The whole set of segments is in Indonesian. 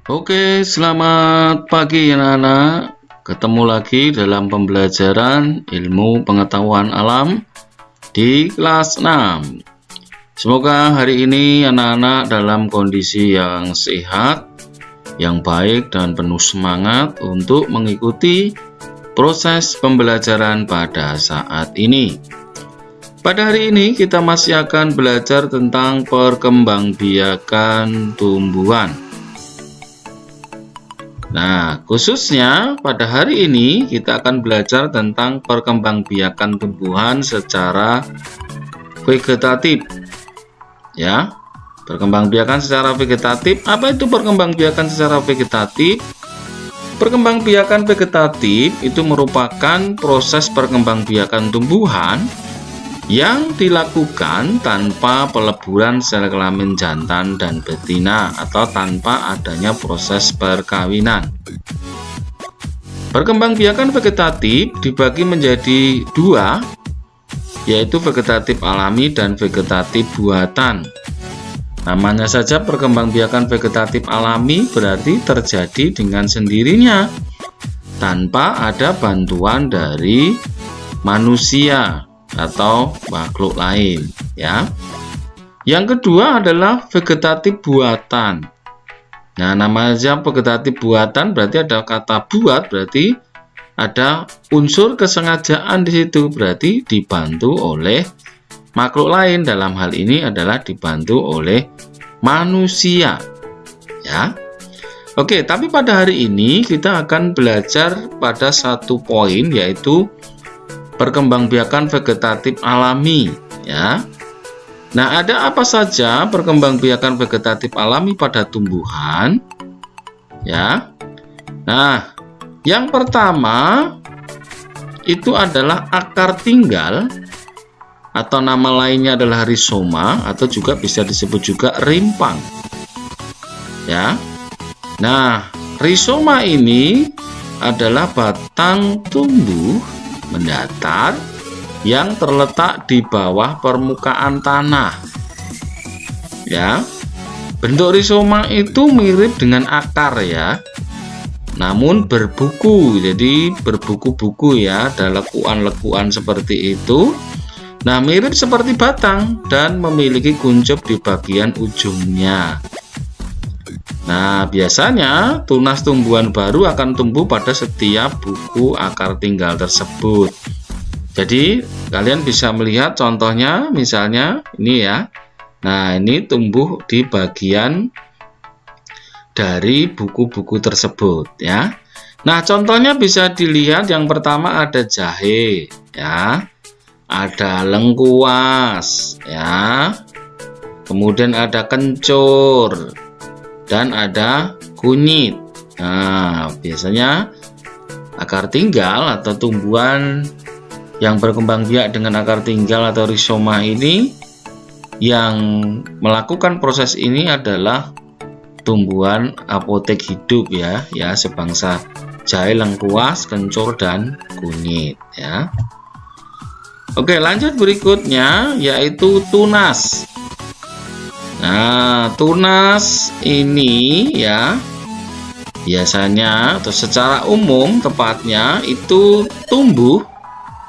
Oke, selamat pagi anak-anak. Ketemu lagi dalam pembelajaran ilmu pengetahuan alam di kelas 6. Semoga hari ini anak-anak dalam kondisi yang sehat, yang baik dan penuh semangat untuk mengikuti proses pembelajaran pada saat ini. Pada hari ini kita masih akan belajar tentang perkembangbiakan tumbuhan. Nah, khususnya pada hari ini kita akan belajar tentang perkembangbiakan tumbuhan secara vegetatif. Ya, perkembangbiakan secara vegetatif. Apa itu perkembangbiakan secara vegetatif? Perkembangbiakan vegetatif itu merupakan proses perkembangbiakan tumbuhan yang dilakukan tanpa peleburan sel kelamin jantan dan betina atau tanpa adanya proses perkawinan. Perkembangbiakan vegetatif dibagi menjadi dua, yaitu vegetatif alami dan vegetatif buatan. Namanya saja perkembangbiakan vegetatif alami berarti terjadi dengan sendirinya tanpa ada bantuan dari manusia atau makhluk lain, ya. Yang kedua adalah vegetatif buatan. Nah, namanya vegetatif buatan berarti ada kata buat, berarti ada unsur kesengajaan di situ, berarti dibantu oleh makhluk lain. Dalam hal ini adalah dibantu oleh manusia, ya. Oke, tapi pada hari ini kita akan belajar pada satu poin, yaitu perkembangbiakan vegetatif alami, ya. Nah, ada apa saja perkembangbiakan vegetatif alami pada tumbuhan? Ya. Nah, yang pertama itu adalah akar tinggal atau nama lainnya adalah rizoma atau juga bisa disebut juga rimpang. Ya. Nah, rizoma ini adalah batang tumbuh mendatar yang terletak di bawah permukaan tanah. Ya. Bentuk rizoma itu mirip dengan akar, ya. Namun berbuku. Jadi berbuku-buku, ya, ada lekuan-lekuan seperti itu. Nah, mirip seperti batang dan memiliki kuncup di bagian ujungnya. Nah, biasanya tunas tumbuhan baru akan tumbuh pada setiap buku akar tinggal tersebut. Jadi, kalian bisa melihat contohnya, misalnya ini, ya. Nah, ini tumbuh di bagian dari buku-buku tersebut, ya. Nah, contohnya bisa dilihat, yang pertama ada jahe, ya. Ada lengkuas, ya. Kemudian ada kencur dan ada kunyit. Nah, biasanya akar tinggal atau tumbuhan yang berkembang biak dengan akar tinggal atau rizoma ini, yang melakukan proses ini adalah tumbuhan apotek hidup, ya, sebangsa jahe, lengkuas, kencur dan kunyit, ya. Oke, lanjut berikutnya yaitu tunas. Nah, tunas ini, ya, biasanya atau secara umum tepatnya itu tumbuh,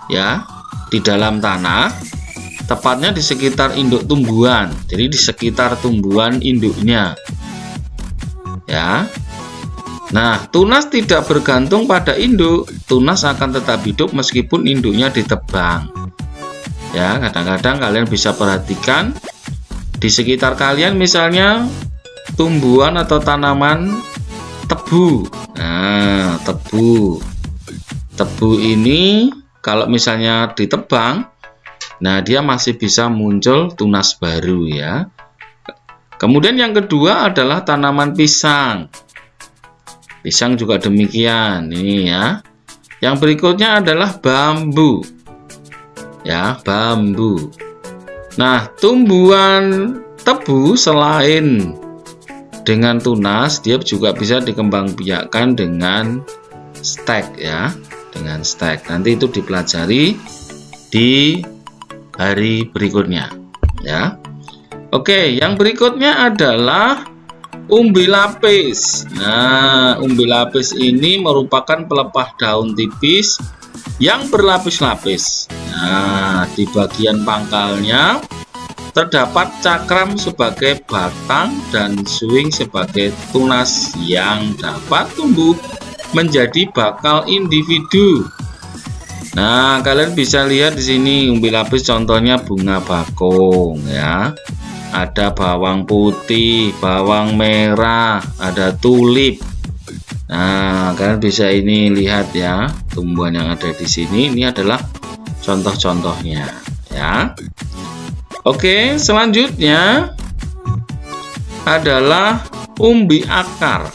ya, di dalam tanah, tepatnya di sekitar induk tumbuhan. Jadi di sekitar tumbuhan induknya, ya. Nah, tunas tidak bergantung pada induk. Tunas akan tetap hidup meskipun induknya ditebang. Ya, kadang-kadang kalian bisa perhatikan di sekitar kalian, misalnya tumbuhan atau tanaman tebu. Nah, tebu ini kalau misalnya ditebang, nah dia masih bisa muncul tunas baru, ya. Kemudian yang kedua adalah tanaman pisang. Pisang juga demikian, ini, ya. Yang berikutnya adalah bambu, ya, bambu. Nah, tumbuhan tebu selain dengan tunas, dia juga bisa dikembangbiakkan dengan stek, ya, dengan stek. Nanti itu dipelajari di hari berikutnya, ya. Oke, yang berikutnya adalah umbi lapis. Nah, umbi lapis ini merupakan pelepah daun tipis yang berlapis-lapis. Nah, di bagian pangkalnya terdapat cakram sebagai batang dan suing sebagai tunas yang dapat tumbuh menjadi bakal individu. Nah, kalian bisa lihat di sini umbi lapis contohnya bunga bakung ya. Ada bawang putih, bawang merah, ada tulip. Nah, kalian bisa ini lihat ya, tumbuhan yang ada di sini ini adalah contoh-contohnya ya. Oke, selanjutnya adalah umbi akar.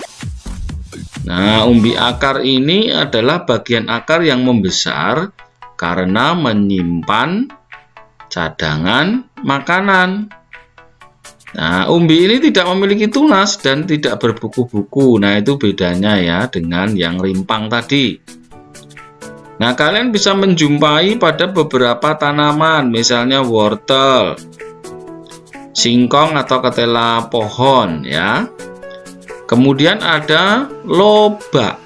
Nah, umbi akar ini adalah bagian akar yang membesar karena menyimpan cadangan makanan. Nah, umbi ini tidak memiliki tunas dan tidak berbuku-buku. Nah, itu bedanya ya dengan yang rimpang tadi. Nah, kalian bisa menjumpai pada beberapa tanaman, misalnya wortel, singkong atau ketela pohon ya. Kemudian ada lobak.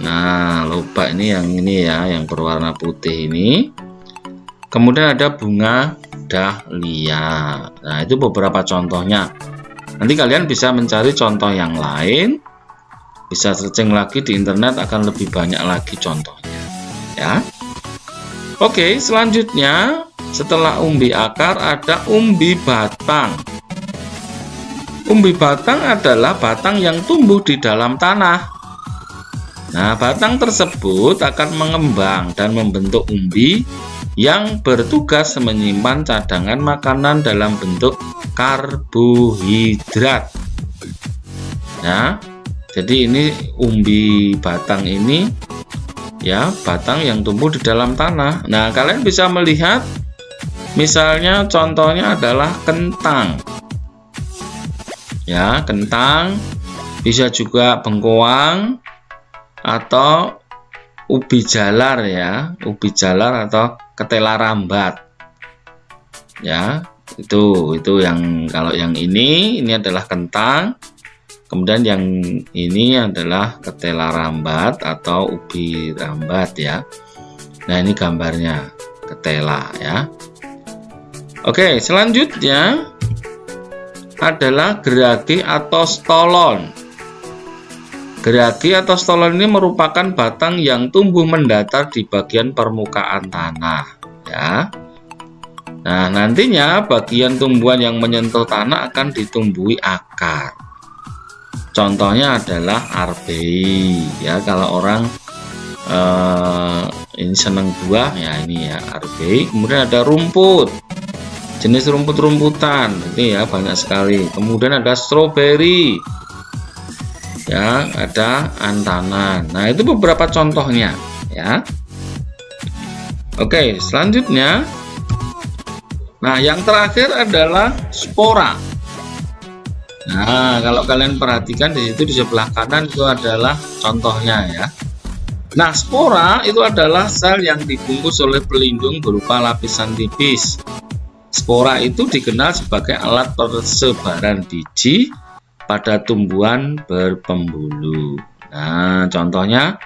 Nah, lobak ini ya, yang berwarna putih ini. Kemudian ada bunga dahlia. Nah, itu beberapa contohnya. Nanti kalian bisa mencari contoh yang lain. Bisa searching lagi di internet, akan lebih banyak lagi contohnya. Ya. Oke, selanjutnya setelah umbi akar ada umbi batang. Umbi batang adalah batang yang tumbuh di dalam tanah. Nah, batang tersebut akan mengembang dan membentuk umbi yang bertugas menyimpan cadangan makanan dalam bentuk karbohidrat. Ya, jadi ini umbi batang ini ya, batang yang tumbuh di dalam tanah. Nah, kalian bisa melihat misalnya contohnya adalah kentang. Ya, kentang, bisa juga bengkoang atau ubi jalar ya, ubi jalar atau ketela rambat. Ya, itu yang kalau yang ini adalah kentang. Kemudian yang ini adalah ketela rambat atau ubi rambat ya. Nah, ini gambarnya ketela ya. Oke, selanjutnya adalah geragi atau stolon. Geragi atau stolon ini merupakan batang yang tumbuh mendatar di bagian permukaan tanah ya. Nah, nantinya bagian tumbuhan yang menyentuh tanah akan ditumbuhi akar. Contohnya adalah arbei ya, kalau orang ini senang buah ya, ini ya arbei. Kemudian ada rumput, jenis rumput-rumputan ini ya, banyak sekali. Kemudian ada stroberi ya, ada antanan. Nah, itu beberapa contohnya ya. Oke, selanjutnya, nah yang terakhir adalah spora. Nah, kalau kalian perhatikan di situ di sebelah kanan itu adalah contohnya ya. Nah, spora itu adalah sel yang dibungkus oleh pelindung berupa lapisan tipis. Spora itu dikenal sebagai alat persebaran biji pada tumbuhan berpembuluh. Nah, contohnya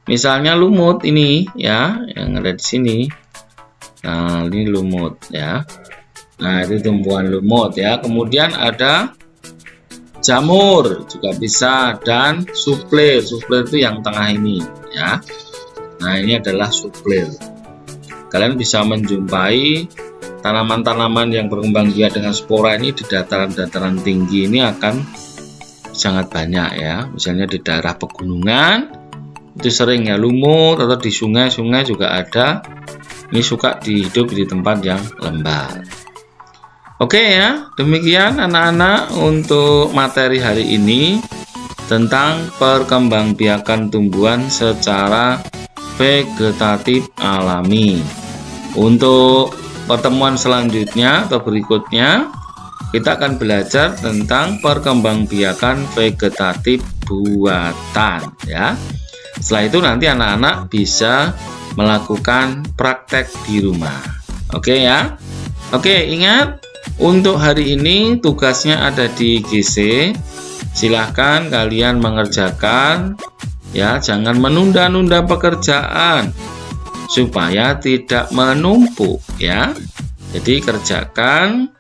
misalnya lumut ini ya, yang ada di sini. Nah, ini lumut ya. Nah, itu tumbuhan lumut ya. Kemudian ada jamur juga bisa, dan suplir. Suplir itu yang tengah ini ya. Nah, ini adalah suplir. Kalian bisa menjumpai tanaman-tanaman yang berkembang biak dengan spora ini di dataran-dataran tinggi ini akan sangat banyak ya. Misalnya di daerah pegunungan itu sering ya lumut, atau di sungai-sungai juga ada. Ini suka hidup di tempat yang lembab. Oke ya, demikian anak-anak untuk materi hari ini tentang perkembangbiakan tumbuhan secara vegetatif alami. Untuk pertemuan selanjutnya atau berikutnya, kita akan belajar tentang perkembangbiakan vegetatif buatan ya. Setelah itu nanti anak-anak bisa melakukan praktek di rumah. Oke ya. Oke, ingat untuk hari ini tugasnya ada di GC. silahkan kalian mengerjakan ya, jangan menunda-nunda pekerjaan supaya tidak menumpuk ya. Jadi kerjakan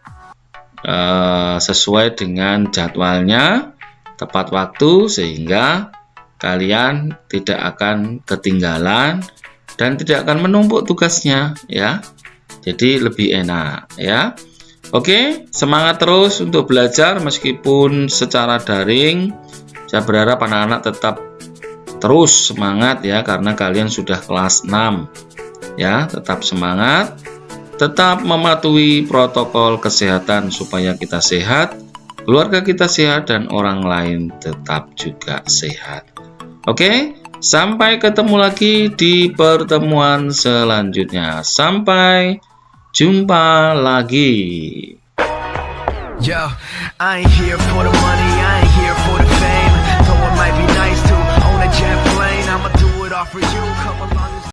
sesuai dengan jadwalnya, tepat waktu, sehingga kalian tidak akan ketinggalan dan tidak akan menumpuk tugasnya ya. Jadi lebih enak ya. Oke, semangat terus untuk belajar meskipun secara daring. Saya berharap anak-anak tetap terus semangat ya, karena kalian sudah kelas 6 ya. Tetap semangat, tetap mematuhi protokol kesehatan supaya kita sehat, keluarga kita sehat, dan orang lain tetap juga sehat. Oke, sampai ketemu lagi di pertemuan selanjutnya. Sampai jumpa lagi. Yo, I ain't here for the money, I ain't